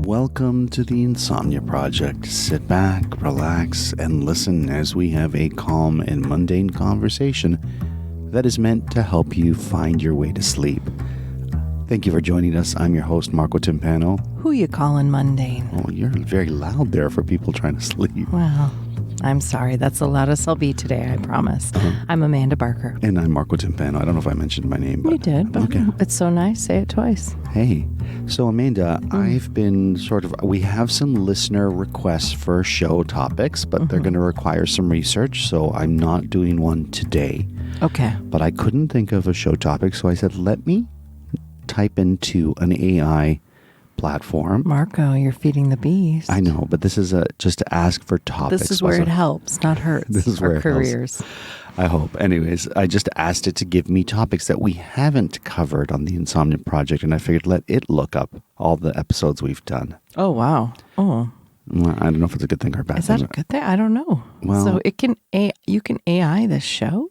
Welcome to the Insomnia Project. Sit back, relax, and listen as we have a calm and mundane conversation that is meant to help you find your way to sleep. Thank you for joining us. I'm your host, Marco Timpano. Who you calling mundane? Oh, you're very loud there for people trying to sleep. Well, I'm sorry. That's the loudest I'll be today, I promise. I'm Amanda Barker. And I'm Marco Timpano. I don't know if I mentioned my name. But you did, but okay. It's so nice. Say it twice. Hey. So, Amanda, I've been we have some listener requests for show topics, but they're going to require some research, so I'm not doing one today. Okay. But I couldn't think of a show topic, so I said, let me type into an AI platform. Marco, you're feeding the beast. I know, but this is just to ask for topics. This is where it helps, not hurts. This is our where it careers. Helps. I hope. Anyways, I just asked it to give me topics that we haven't covered on the Insomnia Project, and I figured let it look up all the episodes we've done. Oh, wow. Oh. Well, I don't know if it's a good thing or a bad thing. Is that a good thing? I don't know. Well, so you can AI this show?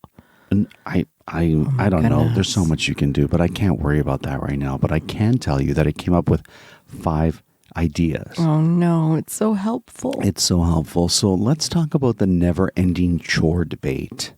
I don't know. There's so much you can do, but I can't worry about that right now. But I can tell you that it came up with 5 ideas. Oh, no. It's so helpful. It's so helpful. So let's talk about the never-ending chore debate.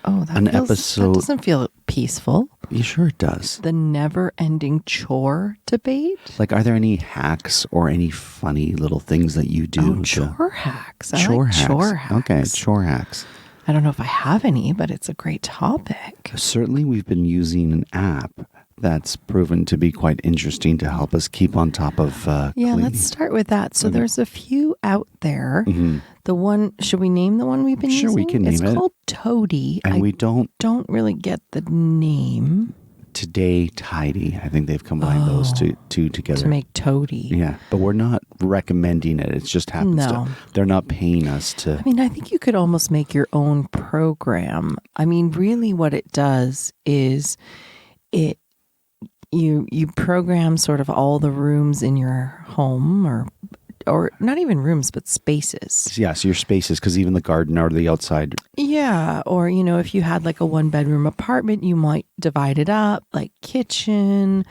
Oh, that doesn't feel peaceful. You sure it does. The never-ending chore debate? Like, are there any hacks or any funny little things that you do? Oh, chore hacks. Chore hacks. Okay, chore hacks. I don't know if I have any, but it's a great topic. Certainly, we've been using an app that's proven to be quite interesting to help us keep on top of cleaning. Let's start with that. So there's a few out there. Mm-hmm. The one, should we name the one we've been using? Sure, we can name it. It's called Tody. And we don't really get the name. Today, Tidy. I think they've combined those two together. To make Tody. Yeah, but we're not recommending it. It just happens to. They're not paying us to. I mean, I think you could almost make your own program. I mean, really what it does is you program sort of all the rooms in your home or not even rooms, but spaces. Yeah, so your spaces, because even the garden or the outside. Yeah, or, if you had like a 1-bedroom apartment, you might divide it up, like kitchen,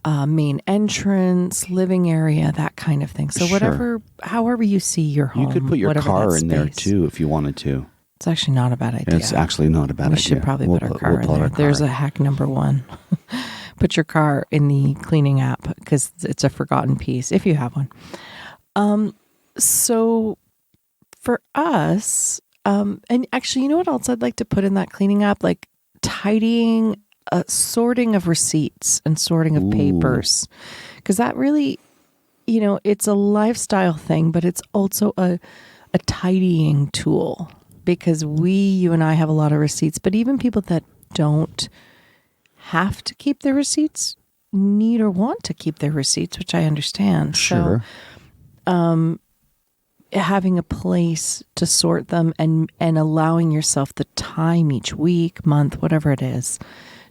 main entrance, living area, that kind of thing. So however you see your home. You could put your car in there too if you wanted to. It's actually not a bad idea. It's actually not a bad idea. We should probably put our car in there. There's a hack number 1. Put your car in the cleaning app because it's a forgotten piece, if you have one. So for us, and actually, you know what else I'd like to put in that cleaning app? Like tidying, sorting of receipts and sorting of papers. Because that really, it's a lifestyle thing, but it's also a tidying tool. Because you and I have a lot of receipts, but even people that don't have to keep their receipts need or want to keep their receipts, which I understand. Sure. So, having a place to sort them and allowing yourself the time each week, month, whatever it is,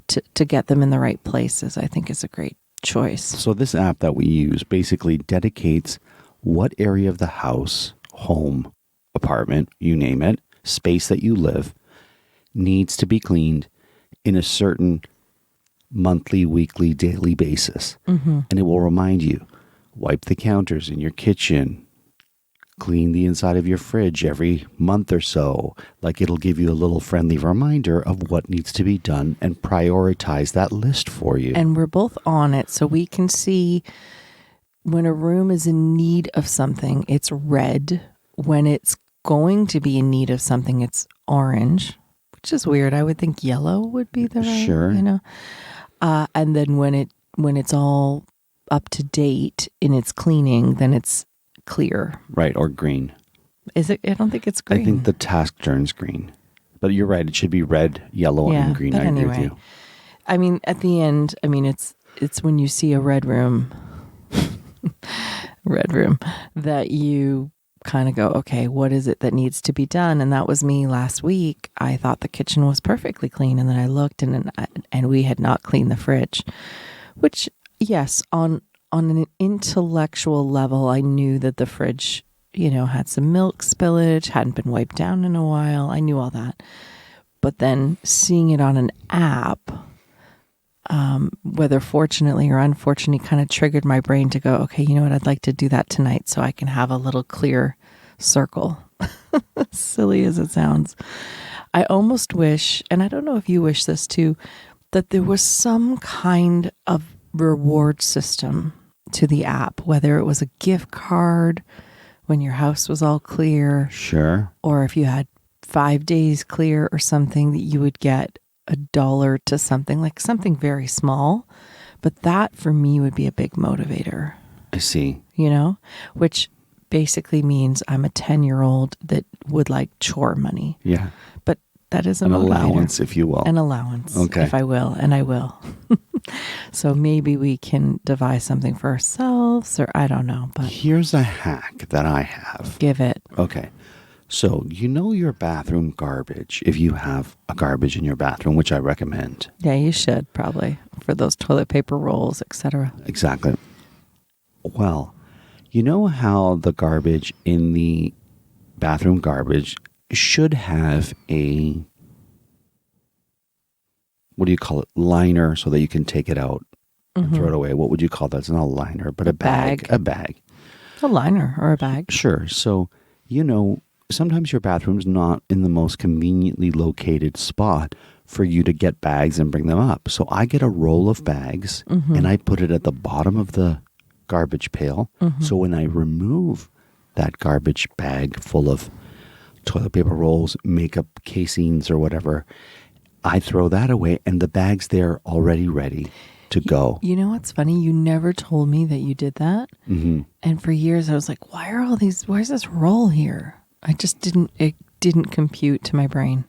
to get them in the right places, I think is a great choice. So this app that we use basically dedicates what area of the house, home, apartment, you name it, space that you live, needs to be cleaned in a certain monthly, weekly, daily basis. Mm-hmm. And it will remind you, wipe the counters in your kitchen, clean the inside of your fridge every month or so. Like, it'll give you a little friendly reminder of what needs to be done and prioritize that list for you. And we're both on it, so we can see when a room is in need of something, it's red. When it's going to be in need of something, it's orange, which is weird. I would think yellow would be the right, Sure. And then when it's all up to date in its cleaning, then it's clear. Right, or green. Is it? I don't think it's green. I think the task turns green. But you're right, it should be red, yellow, and green. I agree with you. I mean, at the end, it's when you see a red room that you kind of go, okay, what is it that needs to be done? And that was me last week. I thought the kitchen was perfectly clean, and then I looked and we had not cleaned the fridge, which, yes, on an intellectual level, I knew that the fridge, had some milk spillage, hadn't been wiped down in a while. I knew all that. But then seeing it on an app, whether fortunately or unfortunately, kind of triggered my brain to go, okay, you know what? I'd like to do that tonight so I can have a little clear circle. Silly as it sounds. I almost wish, and I don't know if you wish this too, that there was some kind of reward system to the app, whether it was a gift card when your house was all clear. Sure. Or if you had 5 days clear or something, that you would get $1 to something, like something very small. But that for me would be a big motivator. I see. You know, which basically means I'm a 10-year-old that would like chore money. Yeah. But that is an allowance, if you will. An allowance, okay. If I will, and I will. So maybe we can devise something for ourselves, or I don't know. But here's a hack that I have. Give it. Okay. So, you know your bathroom garbage, if you have a garbage in your bathroom, which I recommend. Yeah, you should probably, for those toilet paper rolls, etc. Exactly. Well, you know how the garbage in the bathroom garbage should have a, what do you call it, liner, so that you can take it out and throw it away. What would you call that? It's not a liner, but a bag. A bag. A liner or a bag. Sure. So, you know, sometimes your bathroom's not in the most conveniently located spot for you to get bags and bring them up. So I get a roll of bags and I put it at the bottom of the garbage pail. So when I remove that garbage bag full of toilet paper rolls, makeup casings or whatever, I throw that away and the bag's there already ready to go. You know what's funny? You never told me that you did that. And for years I was like, where's this roll here? It didn't compute to my brain.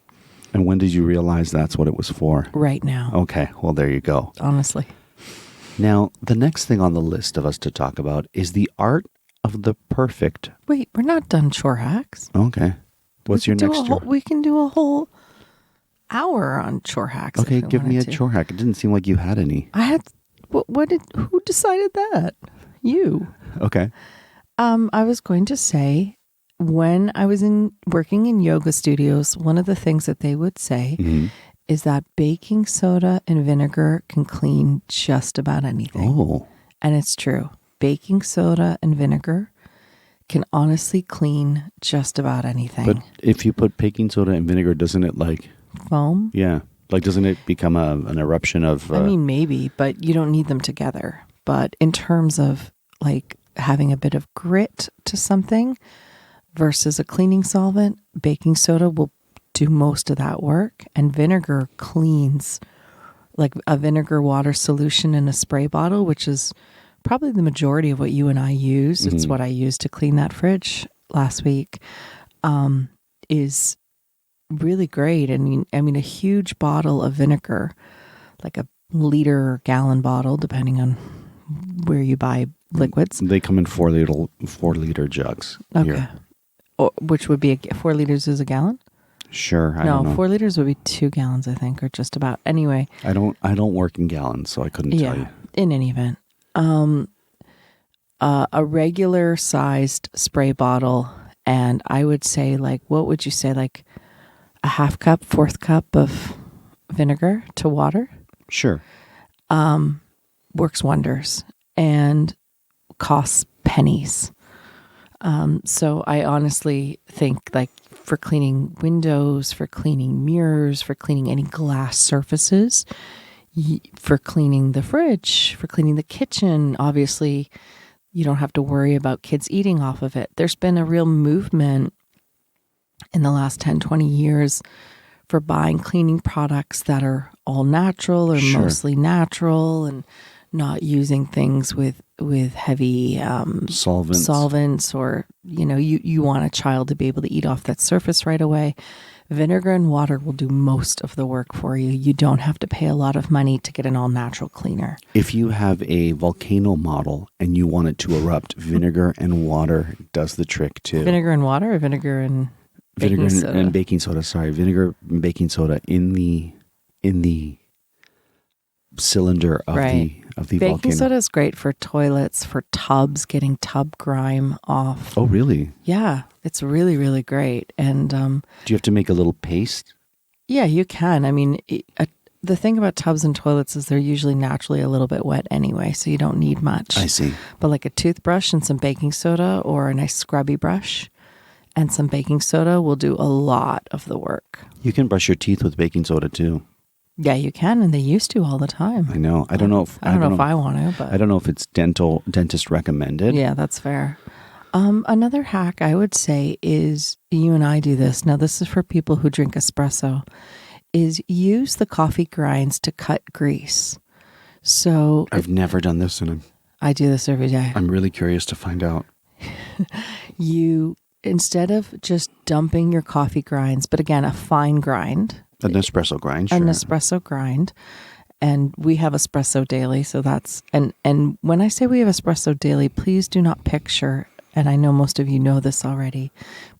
And when did you realize that's what it was for? Right now. Okay, well, there you go. Honestly. Now, the next thing on the list of us to talk about is the art of the perfect. Wait, we're not done chore hacks. Okay. What's your next chore? We can do a whole hour on chore hacks. Okay, give me a chore hack. It didn't seem like you had any. I had, who decided that? You. Okay. I was going to say, when I was working in yoga studios, one of the things that they would say is that baking soda and vinegar can clean just about anything. Oh. And it's true. Baking soda and vinegar can honestly clean just about anything. But if you put baking soda and vinegar, doesn't it like... Foam? Yeah. Like, doesn't it become an eruption of... I mean, maybe, but you don't need them together. But in terms of like having a bit of grit to something versus a cleaning solvent, baking soda will do most of that work, and vinegar cleans, like a vinegar water solution in a spray bottle, which is probably the majority of what you and I use. It's what I used to clean that fridge last week, is really great. I mean, a huge bottle of vinegar, like a liter or gallon bottle, depending on where you buy liquids. They come in 4-liter jugs. Okay. Here. Which would be 4 liters is a gallon? Sure. I don't know. 4 liters would be 2 gallons, I think, or just about. Anyway. I don't work in gallons, so I couldn't tell you. In any event. A regular sized spray bottle, and I would say, like, what would you say, like a half cup, 1/4 cup of vinegar to water? Sure. Works wonders and costs pennies. So I honestly think, like, for cleaning windows, for cleaning mirrors, for cleaning any glass surfaces, for cleaning the fridge, for cleaning the kitchen, obviously you don't have to worry about kids eating off of it. There's been a real movement in the last 10, 20 years for buying cleaning products that are all natural or mostly natural, and not using things with heavy solvents, or, you want a child to be able to eat off that surface right away. Vinegar and water will do most of the work for you. You don't have to pay a lot of money to get an all-natural cleaner. If you have a volcano model and you want it to erupt, vinegar and water does the trick too. Vinegar and water, or vinegar and baking soda? And baking soda. Sorry, vinegar and baking soda in the cylinder of the volcano. Baking soda is great for toilets, for tubs, getting tub grime off. Oh, really? Yeah, it's really, really great. And do you have to make a little paste? Yeah, you can. I mean, the thing about tubs and toilets is they're usually naturally a little bit wet anyway, so you don't need much. I see. But like a toothbrush and some baking soda or a nice scrubby brush and some baking soda will do a lot of the work. You can brush your teeth with baking soda too. Yeah, you can, and they used to all the time. I know. I don't know if I don't know if I want to, but I don't know if it's dentist recommended. yeah, that's fair. Another hack I would say is, you and I do this. Now, this is for people who drink espresso, is use the coffee grinds to cut grease. So I've never done this, and I do this every day. I'm really curious to find out. You, instead of just dumping your coffee grinds, but again, a fine grind. An espresso grind, sure. An espresso grind. And we have espresso daily. So that's, and when I say we have espresso daily, please do not picture, and I know most of you know this already,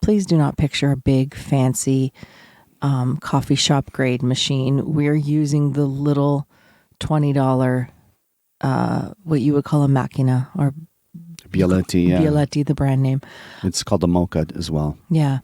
please do not picture a big fancy coffee shop grade machine. We're using the little $20, what you would call a macchina, or Bialetti, yeah. Bialetti, the brand name. It's called a mocha as well. Yeah.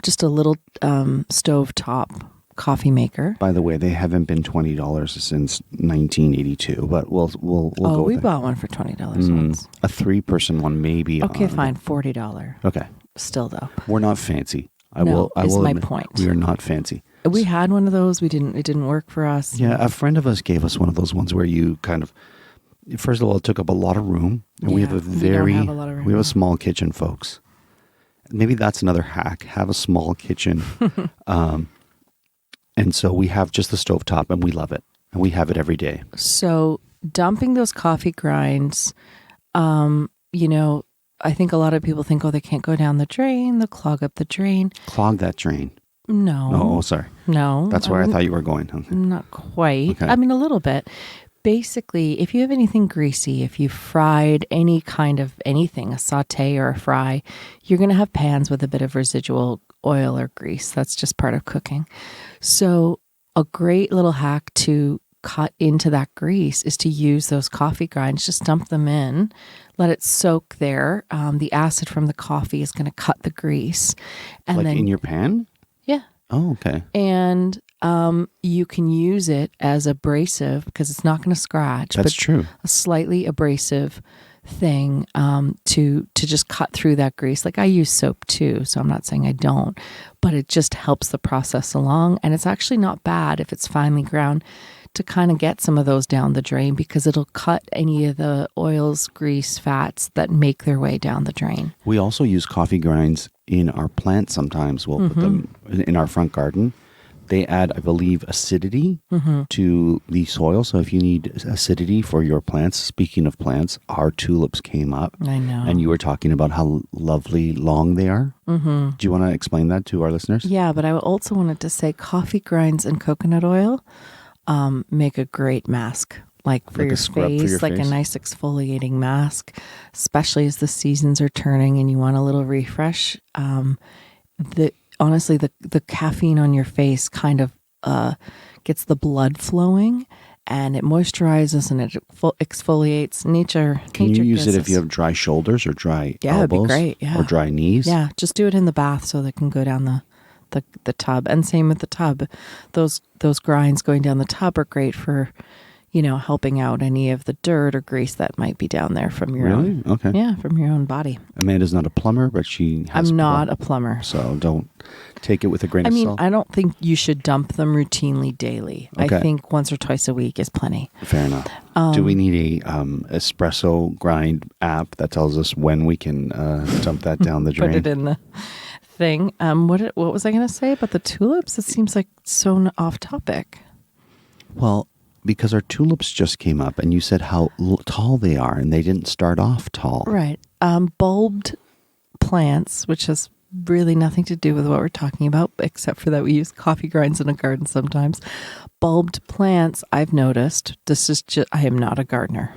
Just a little stovetop coffee maker. By the way, they haven't been $20 since 1982, but we'll go. We there. bought one for $20 once. A 3-person one, maybe. Okay, fine, $40. Okay, Still though, we're not fancy. I No, will is my admit, point. We are not fancy. We had one of those. It didn't work for us. Yeah, a friend of us gave us one of those ones where you kind of, first of all, it took up a lot of room, and we have a we don't have a lot of room. we have a small kitchen, folks. Maybe that's another hack. Have a small kitchen. And so we have just the stovetop, and we love it. And we have it every day. So dumping those coffee grinds, I think a lot of people think, they can't go down the drain. They'll clog up the drain. Clog that drain. No. Oh, sorry. No. That's where I thought you were going. Okay. Not quite. Okay. I mean, a little bit. Basically, if you have anything greasy, if you fried any kind of anything, a saute or a fry, you're going to have pans with a bit of residual oil or grease. That's just part of cooking. So a great little hack to cut into that grease is to use those coffee grinds. Just dump them in, let it soak there. The acid from the coffee is going to cut the grease. And like then, in your pan? yeah. Oh, okay. And you can use it as abrasive because it's not going to scratch. That's but true. A slightly abrasive thing to just cut through that grease. Like I use soap too, so I'm not saying I don't, but it just helps the process along. And it's actually not bad if it's finely ground to kind of get some of those down the drain because it'll cut any of the oils, grease, fats that make their way down the drain. We also use coffee grinds in our plants sometimes. We'll put them in our front garden. They add, I believe, acidity to the soil. So if you need acidity for your plants, speaking of plants, our tulips came up. I know. And you were talking about how lovely long they are. Mm-hmm. Do you want to explain that to our listeners? Yeah, but I also wanted to say coffee grinds and coconut oil make a great mask. Like for your face, like a nice exfoliating mask, especially as the seasons are turning and you want a little refresh. Honestly, the caffeine on your face kind of gets the blood flowing and it moisturizes and it exfoliates. Can you use it if you have dry shoulders or dry elbows? It'd be great. Yeah. Or dry knees? Yeah, just do it in the bath so they can go down the tub. And same with the tub. Those grinds going down the tub are great for, helping out any of the dirt or grease that might be down there from your own. Really? Okay. Yeah, from your own body. Amanda's not a plumber, but she has I'm not a plumber. So don't take it with a grain of salt. I don't think you should dump them routinely daily. Okay. I think once or twice a week is plenty. Fair enough. Do we need a espresso grind app that tells us when we can dump that down the drain? Put it in the thing. What was I going to say about the tulips? It seems like so off topic. Well, because our tulips just came up and you said how tall they are and they didn't start off tall. Right. Bulbed plants, which has really nothing to do with what we're talking about, except for that we use coffee grinds in a garden sometimes. Bulbed plants, I've noticed, I am not a gardener,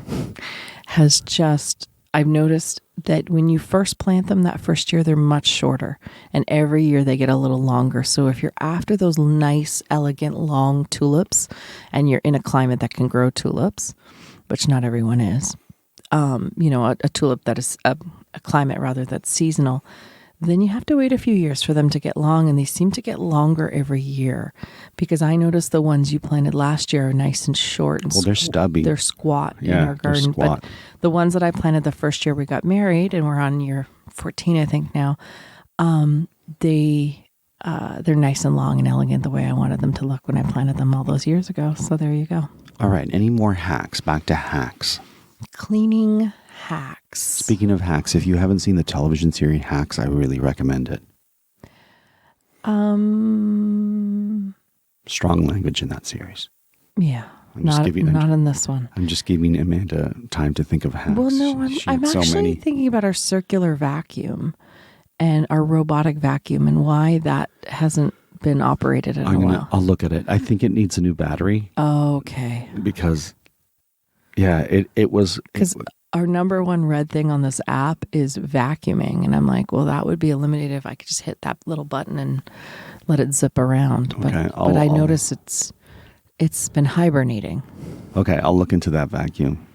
I've noticed that when you first plant them that first year, they're much shorter. And every year they get a little longer. So if you're after those nice, elegant, long tulips, and you're in a climate that can grow tulips, which not everyone is, a tulip that is a climate rather that's seasonal, then you have to wait a few years for them to get long, and they seem to get longer every year, because I noticed the ones you planted last year are nice and short. And they're stubby. They're squat in Yeah, our garden. they're squat. But the ones that I planted the first year we got married, and we're on year 14, I think now, they're nice and long and elegant the way I wanted them to look when I planted them all those years ago. So there you go. All right. Any more hacks? Back to hacks. Cleaning hacks. Speaking of hacks, if you haven't seen the television series Hacks, I really recommend it. Strong language in that series. Yeah. Not in this one. I'm just giving Amanda time to think of hacks. Well, no, I'm actually thinking about our circular vacuum and our robotic vacuum and why that hasn't been operated in a while. I'll look at it. I think it needs a new battery. Oh, okay. Because, yeah, it was... Because our number one red thing on this app is vacuuming. And I'm like, well, that would be eliminated if I could just hit that little button and let it zip around. But, okay, but I notice it's been hibernating. Okay, I'll look into that vacuum.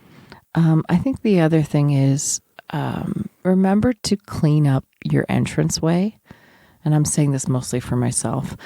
I think the other thing is remember to clean up your entranceway. And I'm saying this mostly for myself.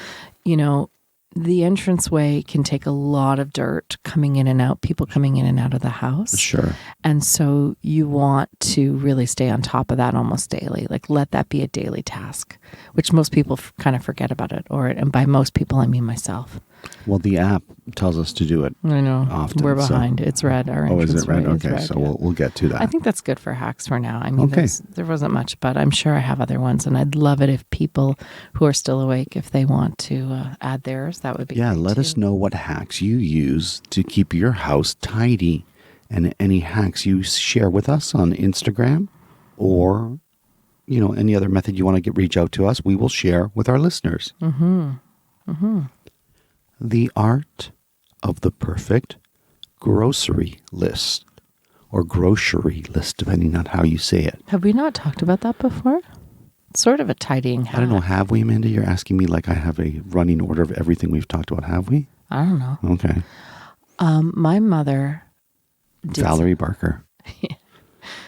You know, the entranceway can take a lot of dirt coming in and out, people coming in and out of the house. Sure. And so you want to really stay on top of that almost daily. Like, let that be a daily task, which most people kind of forget about it. And by most people, I mean myself. Well, the app tells us to do it. I know. Often, we're behind. It's red. Our is it red? entranceway is Okay, red, so yeah. we'll get to that. I think that's good for hacks for now. I mean, okay. there wasn't much, but I'm sure I have other ones. And I'd love it if people who are still awake, if they want to add theirs, that would be great let too. us know what hacks you use to keep your house tidy, and any hacks you share with us on Instagram, or any other method you want to reach out to us. We will share with our listeners. The art of the perfect grocery list, or grocery list, depending on how you say it. Have we not talked about that before? It's sort of a tidying hack. I don't know. Have we, Amanda? You're asking me like I have a running order of everything we've talked about. Have we? I don't know. Okay. My mother... Valerie Barker.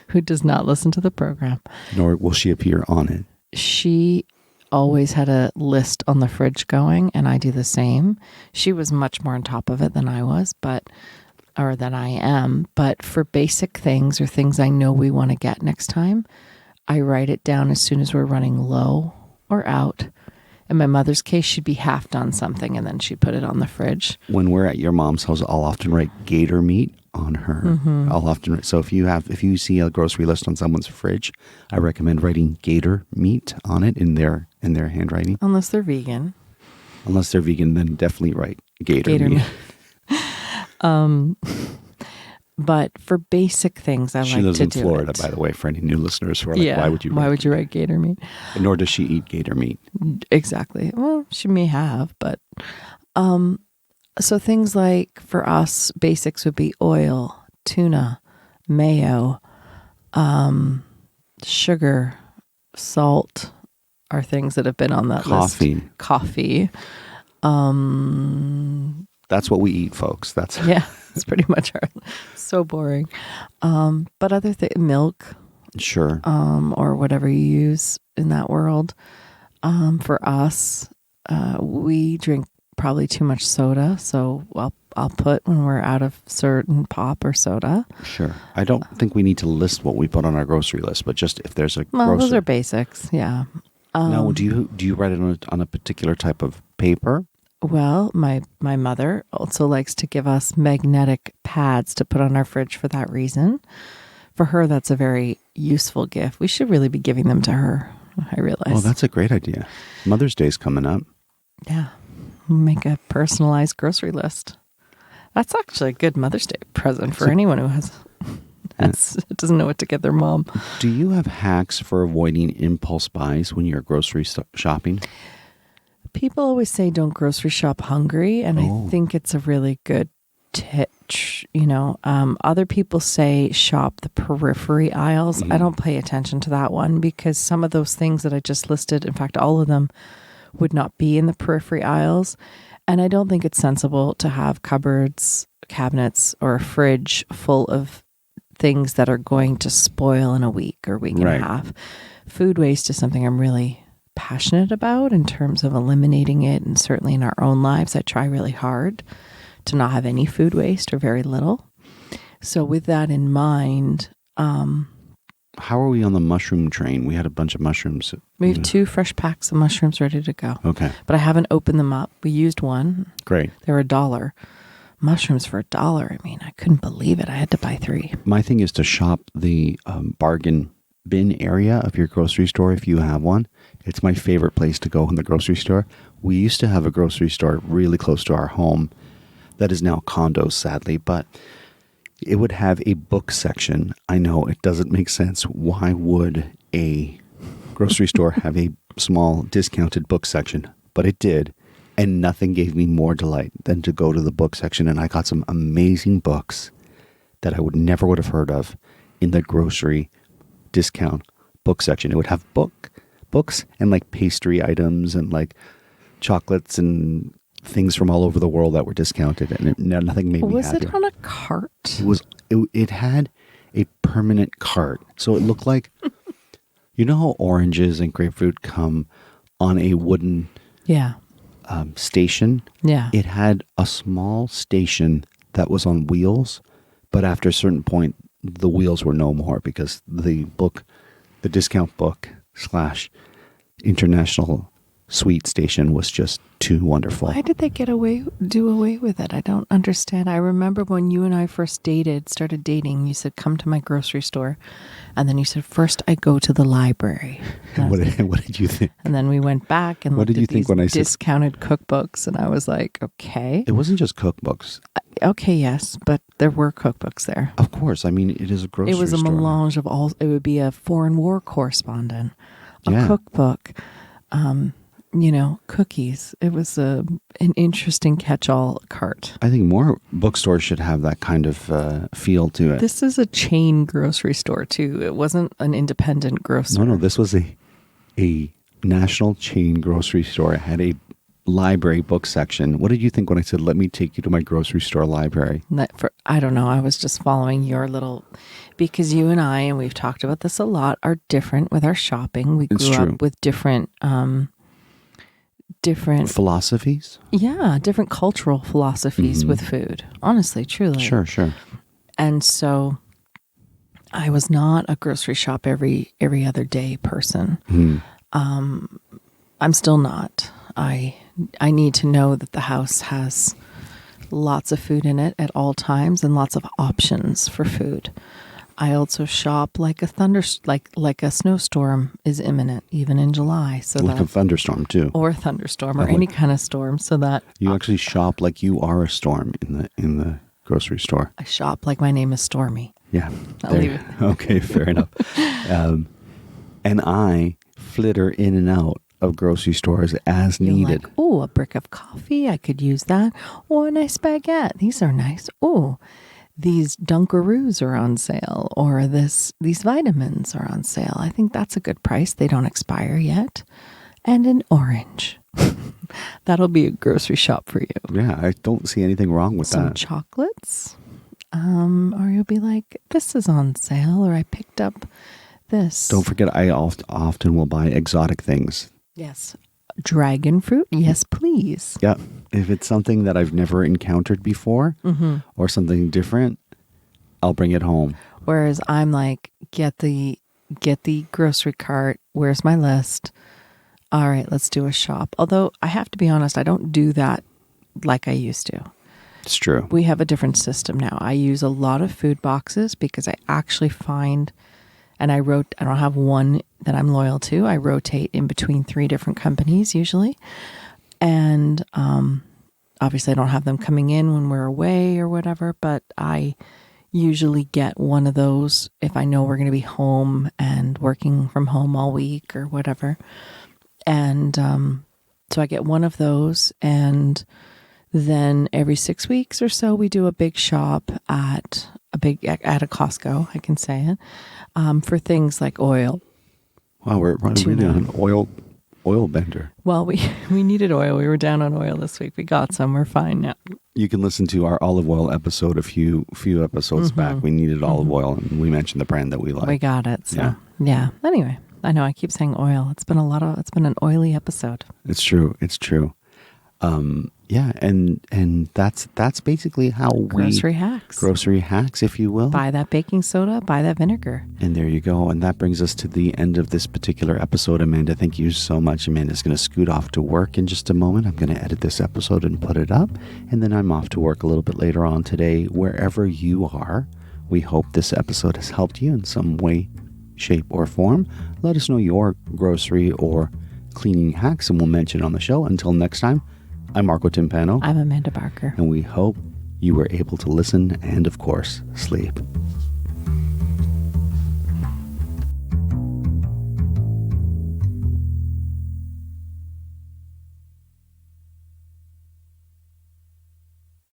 Who does not listen to the program. Nor will she appear on it. She always had a list on the fridge going, and I do the same. She was much more on top of it than I was, or than I am. But for basic things or things I know we want to get next time, I write it down as soon as we're running low or out. In my mother's case, she'd be half done something, and then she'd put it on the fridge. When we're at your mom's house, I'll often write gator meat on her. Mm-hmm. I'll often write, so if you see a grocery list on someone's fridge, I recommend writing gator meat on it in their handwriting. Unless they're vegan. Unless they're vegan, then definitely write gator meat. But for basic things, I like to do it. She lives in Florida, by the way, for any new listeners who are like, why would you write gator meat? Nor does she eat gator meat. Exactly. Well, she may have, but so things like, for us, basics would be oil, tuna, mayo, sugar, salt are things that have been on that list. Coffee. That's what we eat, folks. Yeah, it's pretty much so boring. But other things, milk. Sure. Or whatever you use in that world. For us, we drink probably too much soda, so I'll put when we're out of certain pop or soda. Sure. I don't think we need to list what we put on our grocery list, but just if there's a those are basics, yeah. Now, do you write it on a particular type of paper? Well, my mother also likes to give us magnetic pads to put on our fridge for that reason. For her, that's a very useful gift. We should really be giving them to her, I realize. Oh, that's a great idea. Mother's Day's coming up. Yeah. Make a personalized grocery list. That's actually a good Mother's Day present for anyone who doesn't know what to get their mom. Do you have hacks for avoiding impulse buys when you're grocery shopping? People always say don't grocery shop hungry, and I think it's a really good tip. Other people say shop the periphery aisles. I don't pay attention to that one because some of those things that I just listed, in fact, all of them, would not be in the periphery aisles. And I don't think it's sensible to have cupboards, cabinets, or a fridge full of things that are going to spoil in a week or week and a half. food waste is something I'm really passionate about in terms of eliminating it. And certainly in our own lives, I try really hard to not have any food waste or very little. So with that in mind, how are we on the mushroom train? We had a bunch of mushrooms. We have 2 fresh packs of mushrooms ready to go. Okay. But I haven't opened them up. We used one. Great. They were $1. Mushrooms for $1. I mean, I couldn't believe it. I had to buy 3. My thing is to shop the bargain bin area of your grocery store if you have one. It's my favorite place to go in the grocery store. We used to have a grocery store really close to our home that is now condos, sadly, but it would have a book section. I know it doesn't make sense. Why would a grocery store have a small discounted book section? But it did. And nothing gave me more delight than to go to the book section. And I got some amazing books that I would never have heard of in the grocery discount book section. It would have books and like pastry items and like chocolates and things from all over the world that were discounted, and nothing made me Was happier. it on a cart? It had a permanent cart, so it looked like you know how oranges and grapefruit come on a wooden station. Yeah. It had a small station that was on wheels, but after a certain point, the wheels were no more because the discount book / international sweet station was just too wonderful. Why did they do away with it? I don't understand. I remember when you and I first started dating, you said, come to my grocery store. And then you said, first I go to the library. What did you think? And then we went back and What looked did you at think these when I said discounted cookbooks. And I was like, okay. It wasn't just cookbooks. Okay, yes, but there were cookbooks there. Of course. I mean, it is a grocery store. It was a melange of all. It would be a foreign war correspondent, a cookbook, cookies. It was an interesting catch-all cart. I think more bookstores should have that kind of feel to it. This is a chain grocery store, too. It wasn't an independent grocery. No, this was a national chain grocery store. It had a library book section. What did you think when I said, let me take you to my grocery store library? I don't know. I was just following your little... Because you and I, and we've talked about this a lot, are different with our shopping. We grew up with different philosophies. Yeah, different cultural philosophies with food. Honestly, truly. Sure. And so I was not a grocery shop every other day person. I'm still not. I need to know that the house has lots of food in it at all times and lots of options for food. I also shop like like a snowstorm is imminent, even in July. So like a thunderstorm too, or a thunderstorm, or any kind of storm. So that you actually shop like you are a storm in the grocery store. I shop like my name is Stormy. Yeah, I'll leave it. Okay, fair enough. And I flitter in and out of grocery stores as needed. Like, oh, a brick of coffee, I could use that. Oh, a nice baguette. These are nice. Oh, these Dunkaroos are on sale, or these vitamins are on sale. I think that's a good price. They don't expire yet. And an orange. That'll be a grocery shop for you. Yeah, I don't see anything wrong with that. Some chocolates. Or you'll be like, this is on sale, or I picked up this. Don't forget, I often will buy exotic things. Yes. Dragon fruit? Yes, please. Yeah. If it's something that I've never encountered before or something different, I'll bring it home. Whereas I'm like, get the grocery cart. Where's my list? All right, let's do a shop. Although I have to be honest, I don't do that like I used to. It's true. We have a different system now. I use a lot of food boxes because I actually find, and I don't have one that I'm loyal to. I rotate in between 3 different companies usually. And obviously I don't have them coming in when we're away or whatever, but I usually get one of those if I know we're going to be home and working from home all week or whatever. And so I get one of those, and then every 6 weeks or so we do a big shop at a Costco, I can say it, for things like oil. Wow, we're really on an oil bender. Well, we needed oil. We were down on oil this week. We got some. We're fine now. You can listen to our olive oil episode a few episodes back. We needed olive oil, and we mentioned the brand that we like. We got it. So, yeah. Anyway. I know I keep saying oil. It's been an oily episode. It's true. It's true. Yeah, and that's basically how Grocery hacks. Grocery hacks, if you will. Buy that baking soda, buy that vinegar. And there you go. And that brings us to the end of this particular episode. Amanda, thank you so much. Amanda's going to scoot off to work in just a moment. I'm going to edit this episode and put it up. And then I'm off to work a little bit later on today. Wherever you are, we hope this episode has helped you in some way, shape, or form. Let us know your grocery or cleaning hacks and we'll mention it on the show. Until next time, I'm Marco Timpano. I'm Amanda Barker. And we hope you were able to listen and, of course, sleep.